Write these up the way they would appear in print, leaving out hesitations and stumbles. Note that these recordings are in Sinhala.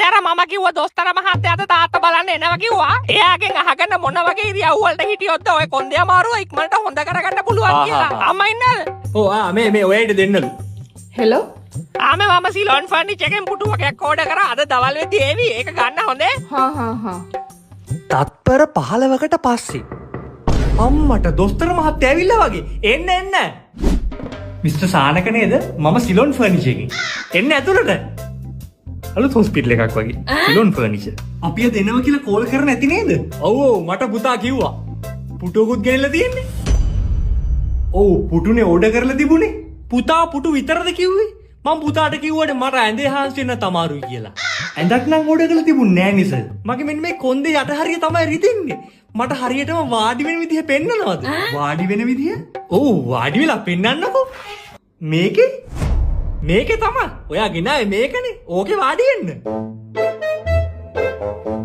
මහත්තයාට මම කිව්වා දොස්තර මහත්තයාට තාත්තා බලන්න එනවා කිව්වා. එයාගෙන් අහගන්න මොන වගේ ඉරියව් වලට හිටියොත්ද ඔය කොන්දේ අමාරුව ඉක්මනට හොඳ කරගන්න පුළුවන් කියලා. අම්මා ඉන්නද? ඔව් මේ ඔයයිට දෙන්නලු. හෙලෝ මම සිලොන් ෆර්නිචර් එකෙන් පුටුවකයක් ඕඩර් කරා. අද දවල් වෙද්දී ඒවි. ඒක ගන්න හොඳේ? හා තත්පර 15කට පස්සේ අම්මට දොස්තර මහත්තයා ඇවිල්ලා වගේ. එන්න. මිස්ටර් සානක නේද? මම සිලොන් ෆර්නිචර් එකකින්. එන්න ඇතුළට. අලුත් හොස්පිටල් එකක් වගේ. සිලොන් ෆර්නිචර්. අපි අද එනවා කියලා කෝල් කරන්න ඇති නේද? ඔව් මට පුතා කිව්වා. පුටුවකුත් ගෙනල්ලා තියෙන්නේ. ඔව් පුටුනේ ඕඩර් කරලා තිබුණේ. පුතා පුටු විතරද කිව්වේ? මම පුතාට කිව්වට මට ඇඳේ හාන්සි වෙන්න තමාරුයි කියලා. ඇඳක් නම් ඕඩර් කරලා තිබුණේ නෑ නිසල්. මගේ මෙන්න මේ කොන්දේ යට හරිය තමයි රිදෙන්නේ. මට හරියටම වාඩි වෙන විදිහ පෙන්නනවද? වාඩි වෙන විදිහ? ඔව් වාඩි වෙලා පෙන්නන්නකෝ. මේකේ තමයි. ඔයා ගෙනාවේ මේකනේ. ඕකේ වාඩි වෙන්න.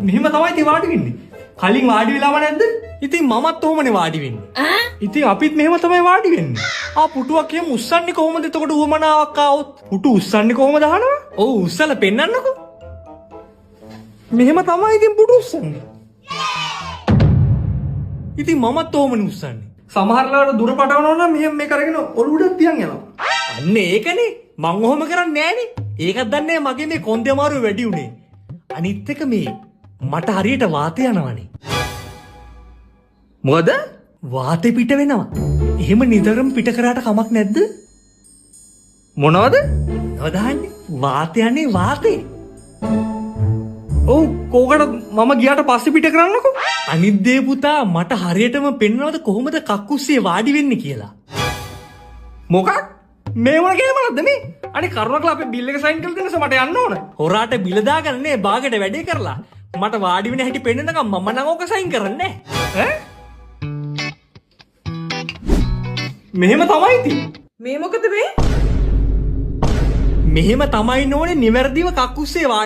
මෙහෙම තමයි ඉතින් වාඩි වෙන්නේ. කලින් වාඩි වෙලාම නැද්ද? ඉතින් මමත් ඔහොමනේ වාඩි වෙන්නේ. ඉතින් අපිත් මෙහෙම තමයි වාඩි වෙන්නේ. පුටුවක් එහෙම උස්සන්නේ කොහොමද? එතකොට උවමනාවක් ආවොත් පුටු උස්සන්නේ කොහොමද අහනවා? ඔව් උස්සලා පෙන්නන්නකෝ. මෙහෙම තමයි ඉතින් පුටු උස්සන්නේ. ඉතින් මමත් ඔහොමනේ උස්සන්නේ. සමහරලාට දුර පටවනවා නම් මෙහෙම මේ කරගෙන ඔළුවට තියන් යනවා. අන්න ඒකනේ. මං ඔහොම කරන්නේ නෑනේ. ඒකත් දන්නේ මගේ මේ කොන්දේ අමාරුව වැඩි උනේ. අනිත් එක මේ මට හරියට වාතය යනවනේ. මොකද? වාතේ පිට වෙනවා. එහෙම නිතරම පිට කරාට කමක් නැද්ද? මොනවද? නවදාන්නේ. වාතයනේ වාතේ. ඔව් කෝකට මම ගියාට පස්සේ පිට කරන්නකෝ. අනිත් දේ පුතා මට හරියටම පෙන්නනවද කොහොමද කක්කුස්සියේ වාඩි වෙන්නේ කියලා. මොකක්? මේ වගේ ගේමක්ද මේ? අනේ කරුණාකරලා අපේ බිල් එක සයින් කරලා දෙන්න මට යන්න ඕන. හොරාට බිල දාගන්න නේ බාගෙට වැඩේ කරලා. මට වාඩි වෙන හැටි පෙන්නනකම් මම නම් ඕක සයින් කරන්නේ නැහැ. මෙහෙම තමයි ඉතින්. මේ මොකද මේ? මෙහෙම තමයි නෝනේ නිවැරදිව කක්කුස්සේ වාඩි